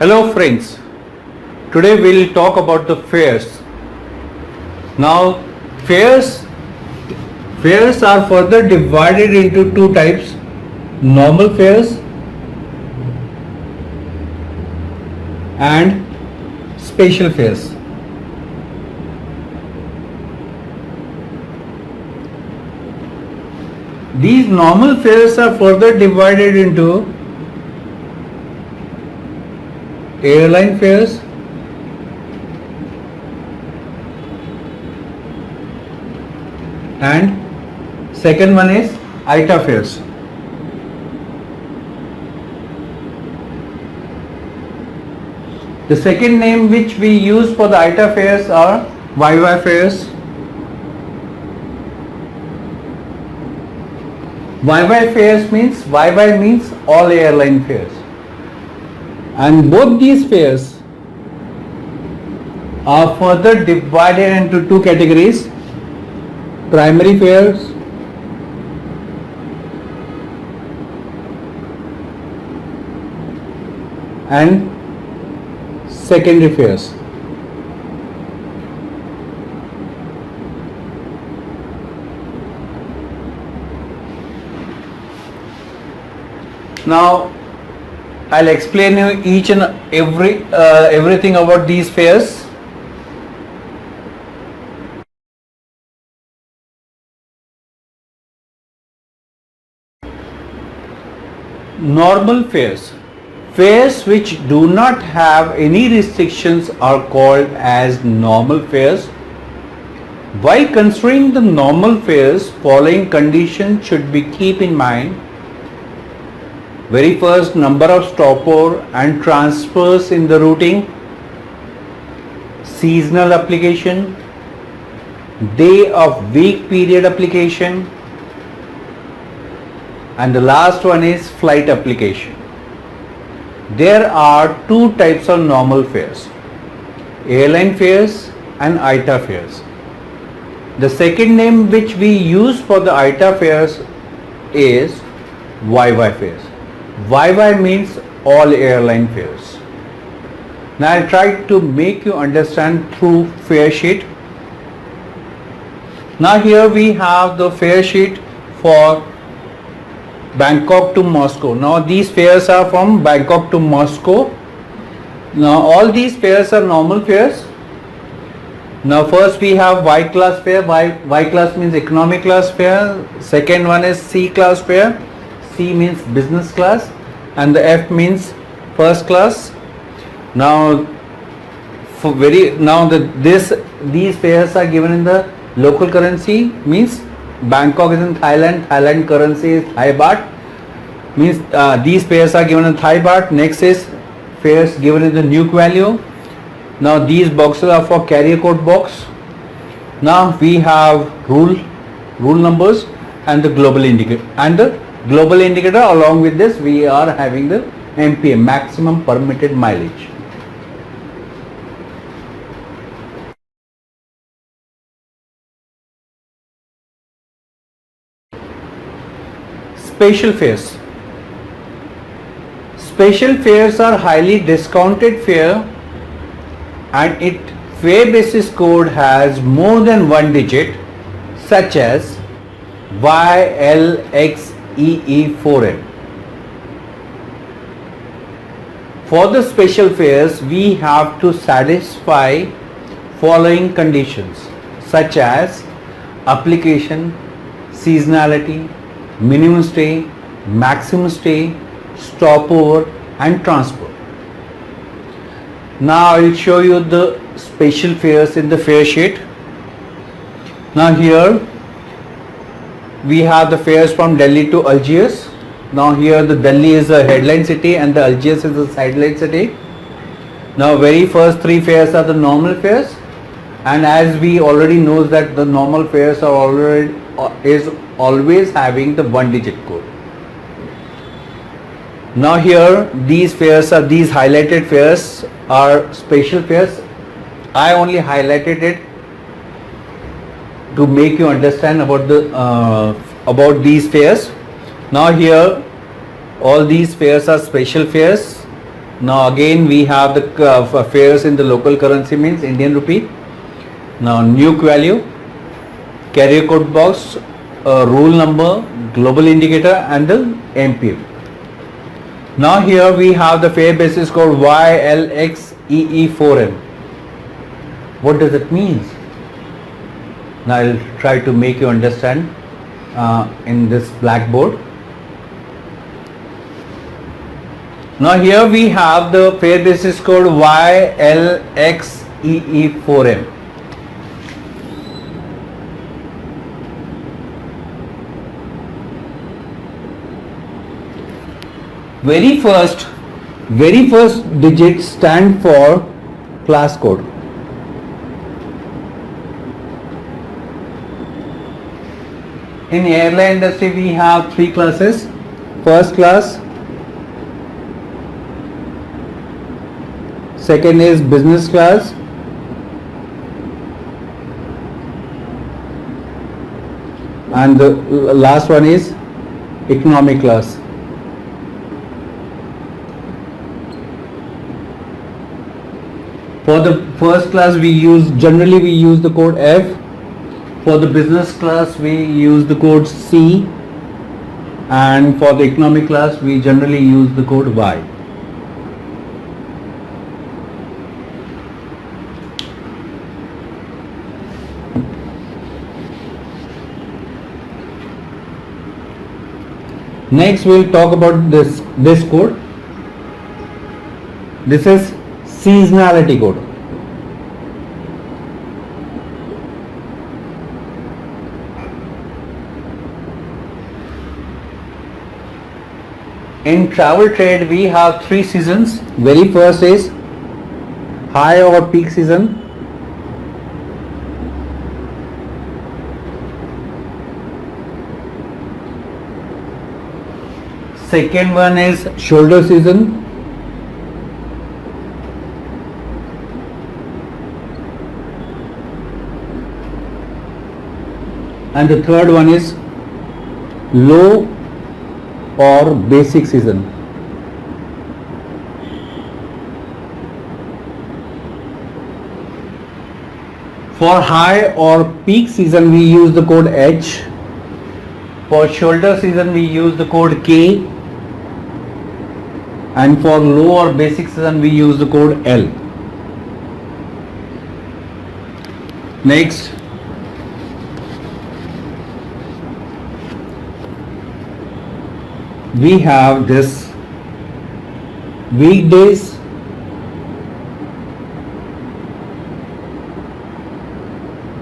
Hello friends, today we'll talk about the fares. Now fares are further divided into two types, normal fares and special fares. These normal fares are further divided into airline fares, and second one is ITA fares. The second name which we use for the ITA fares are YY fares. YY fares means all airline fares. And both these fares are further divided into two categories, primary fares and secondary fares. Now I'll explain you each and everything about these fares. Normal fares. Fares which do not have any restrictions are called as normal fares. While considering the normal fares, following conditions should be keep in mind. Very first, number of stopover and transfers in the routing, seasonal application, day of week period application, and the last one is flight application. There are two types of normal fares, airline fares and ITA fares. The second name which we use for the ITA fares is YY fares. YY means all airline fares. Now I'll try to make you understand through fare sheet. Now here we have the fare sheet for Bangkok to Moscow. Now these fares are from Bangkok to Moscow. Now all these fares are normal fares. Now first we have Y class fare. Y class means economy class fare. Second one is C class fare. C means business class and the F means first class. Now these fares are given in the local currency, means Bangkok is in Thailand, Thailand currency is Thai baht, means these fares are given in Thai baht. Next is fares given in the Nuke value. Now these boxes are for carrier code box. Now we have rule numbers and the global indicator, along with this we are having the MPM, maximum permitted mileage. Special fares. Special fares are highly discounted fare and its fare basis code has more than one digit, such as YLXEE4N. For the special fares, we have to satisfy following conditions such as application, seasonality, minimum stay, maximum stay, stopover and transport. Now I will show you the special fares in the fare sheet. Now here we have the fares from Delhi to Algiers. Now here the Delhi is the headline city and the Algiers is the sideline city. Now very first three fares are the normal fares, and as we already know that the normal fares are always having the one digit code. Now here these highlighted fares are special fares. I only highlighted it to make you understand about these fares. Now here all these fares are special fares Now again we have the fares in the local currency means Indian rupee. Now nuke value, carrier code box, rule number, global indicator and the MPU. Now here we have the fare basis code YLXEE4M. What does it mean? Now I'll try to make you understand in this blackboard. Now here we have the fare basis code YLXEE4M. Very first digit stand for class code. In airline industry we have three classes. First class, second is business class, and the last one is economy class. For the first class generally we use the code F. For the business class we use the code C, and for the economy class we generally use the code Y. Next we'll talk about this code. This is seasonality code. In travel trade we have three seasons. Very first is high or peak season. Second one is shoulder season. And the third one is low or basic season. For high or peak season we use the code H. For shoulder season we use the code K. And for low or basic season we use the code L. Next, we have this weekdays,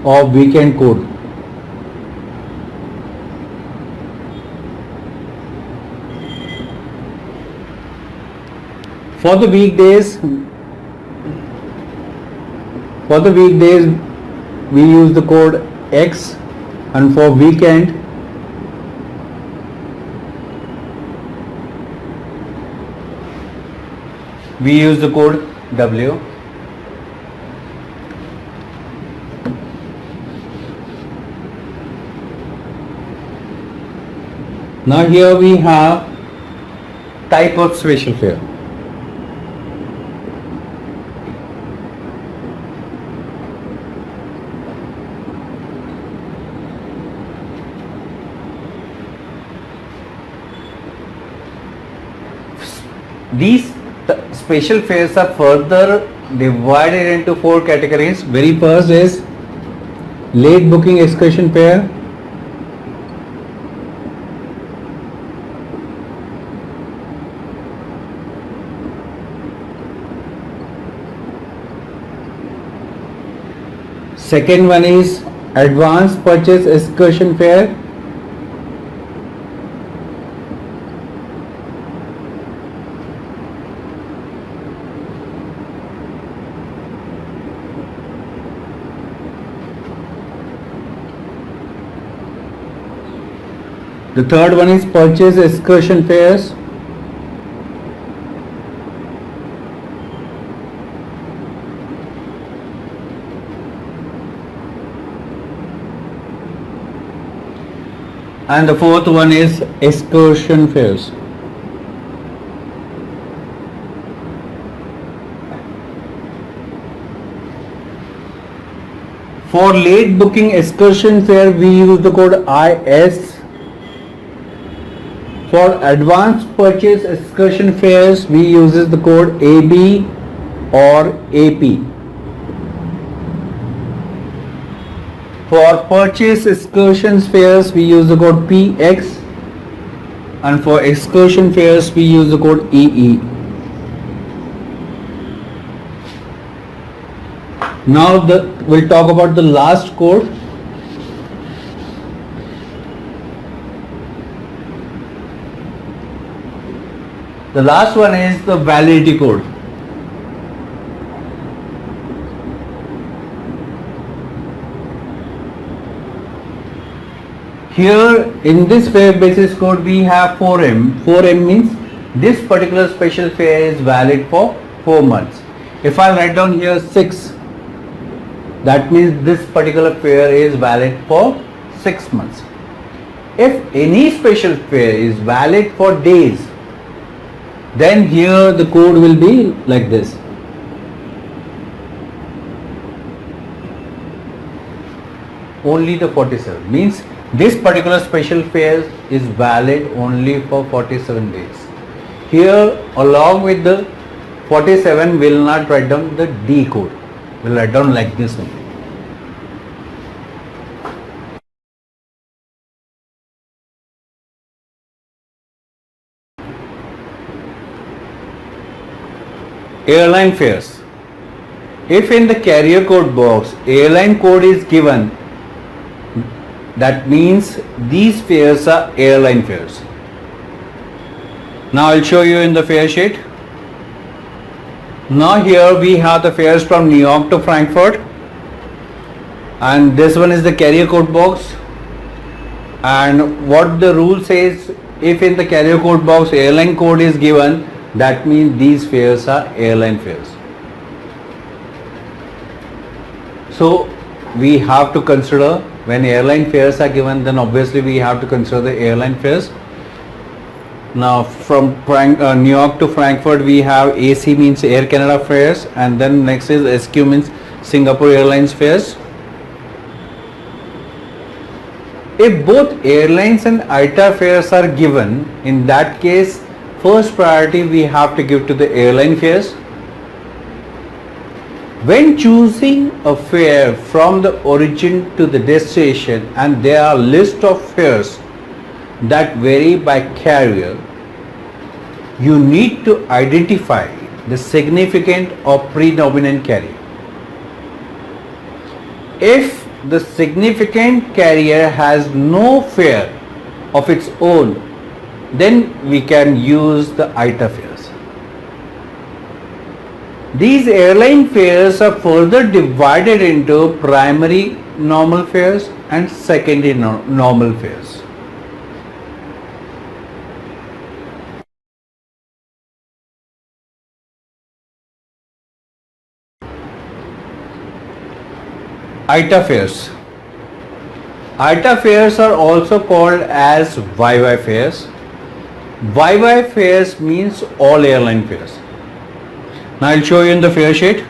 or weekend code. For the weekdays we use the code X, and for weekend we use the code W. Now here we have type of special fare. These special fares are further divided into four categories. Very first is late booking excursion fare, second one is advance purchase excursion fare, the third one is purchase excursion fares, and the fourth one is excursion fares. For late booking excursion fare, we use the code IS. For advance purchase excursion fares, we uses the code AB or AP. For purchase excursion fares, we use the code PX, and for excursion fares, we use the code EE. Now we'll talk about the last code. The last one is the validity code. Here in this fare basis code we have 4M. 4M means this particular special fare is valid for 4 months. If I write down here 6, that means this particular fare is valid for 6 months. If any special fare is valid for days, then here the code will be like this. Only the 47 means this particular special fare is valid only for 47 days. Here along with the 47 will not write down the D code. We'll write down like this one. Airline fares. If in the carrier code box airline code is given, that means these fares are airline fares. Now I'll show you in the fare sheet. Now here we have the fares from New York to Frankfurt, and this one is the carrier code box. And what the rule says, if in the carrier code box airline code is given, that means these fares are airline fares. So we have to consider, when airline fares are given, then obviously we have to consider the airline fares. Now from New York to Frankfurt we have AC means Air Canada fares, and then next is SQ means Singapore Airlines fares. If both airlines and ITA fares are given, in that case first priority we have to give to the airline fares. When choosing a fare from the origin to the destination, and there are list of fares that vary by carrier, you need to identify the significant or predominant carrier. If the significant carrier has no fare of its own, then we can use the ITA fares. These airline fares are further divided into primary normal fares and secondary normal fares. ITA fares. ITA fares are also called as YY fares. YY fares means all airline fares. Now I'll show you in the fare sheet.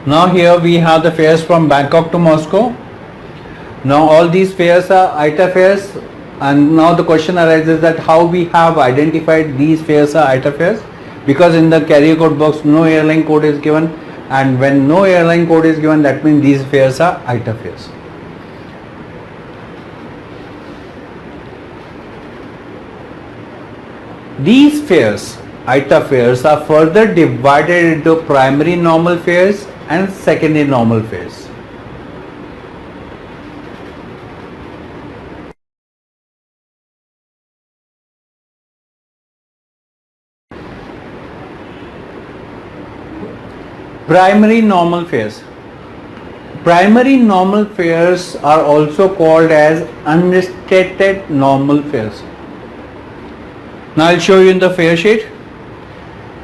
Now here we have the fares from Bangkok to Moscow. Now all these fares are ITA fares, and now the question arises that how we have identified these fares are ITA fares, because in the carrier code box no airline code is given, and when no airline code is given, that means these fares are ITA fares. These fares, ITA fares, are further divided into primary normal fares and secondary normal fares. Primary normal fares. Primary normal fares are also called as unrestricted normal fares. Now I'll show you in the fare sheet.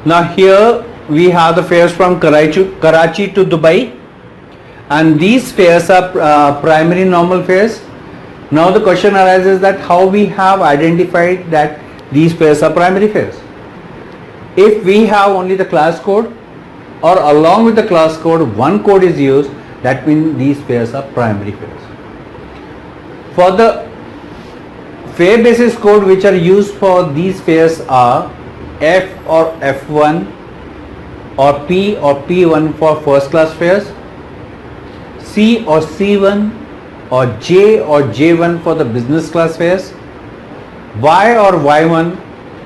Now here we have the fares from Karachi to Dubai, and these fares are primary normal fares. Now the question arises that how we have identified that these fares are primary fares. If we have only the class code, or along with the class code one code is used, that means these fares are primary fares. For the fare basis code which are used for these fares are F or F1 or P1 for first class fares, C or C1 or J1 for the business class fares, Y or Y1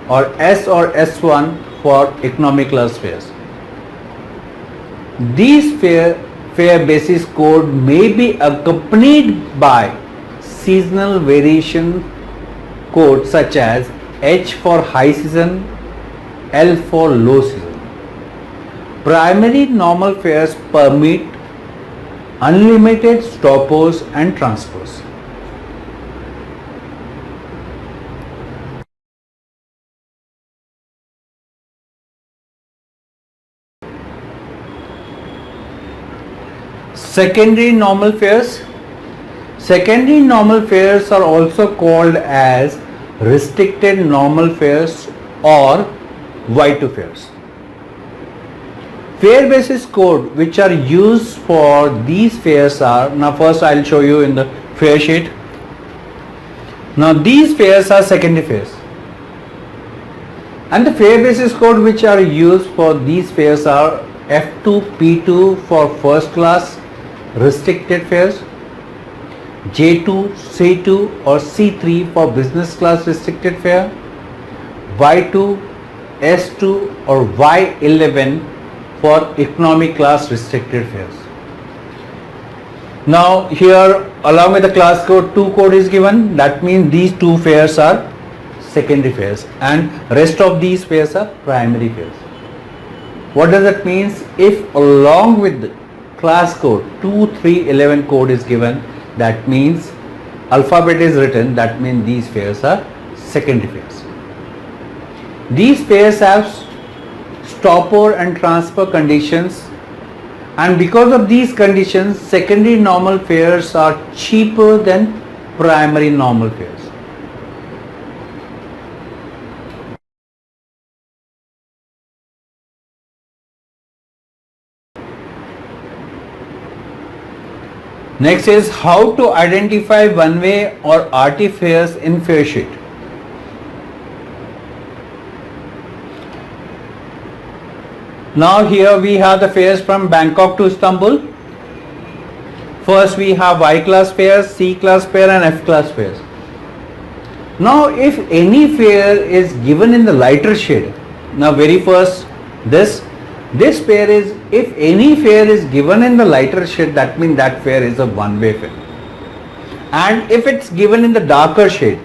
or S1 for economic class fares. These fare basis code may be accompanied by seasonal variation code such as H for high season, L for low season. Primary normal fares permit unlimited stopovers and transfers. Secondary normal fares. Secondary normal fares are also called as restricted normal fares or Y2 fares. Fare basis code which are used for these fares are, now first I will show you in the fare sheet. Now these fares are secondary fares, and the fare basis code which are used for these fares are F2 P2 for first class restricted fares, J2 C2 or C3 for business class restricted fare, Y2 S2 or Y11 for economic class restricted fares. Now here along with the class code 2 code is given, that means these two fares are secondary fares and rest of these fares are primary fares. What does that mean? If along with the class code 2311 code is given, that means alphabet is written, that means these fares are secondary fares. These fares have stopover and transfer conditions, and because of these conditions secondary normal fares are cheaper than primary normal fares. Next is how to identify one-way or RT fares in fare sheet. Now here we have the fares from Bangkok to Istanbul. First we have Y class fares, C class fare and F class fares. Now if any fare is given in the lighter shade, now very first this fare is, if any fare is given in the lighter shade, that means that fare is a one-way fare. And if it's given in the darker shade,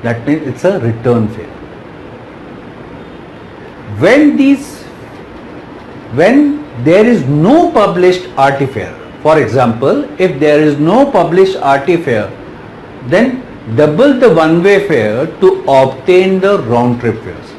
that means it's a return fare. When there is no published RT fare, for example, if there is no published RT fare, then double the one-way fare to obtain the round trip fares.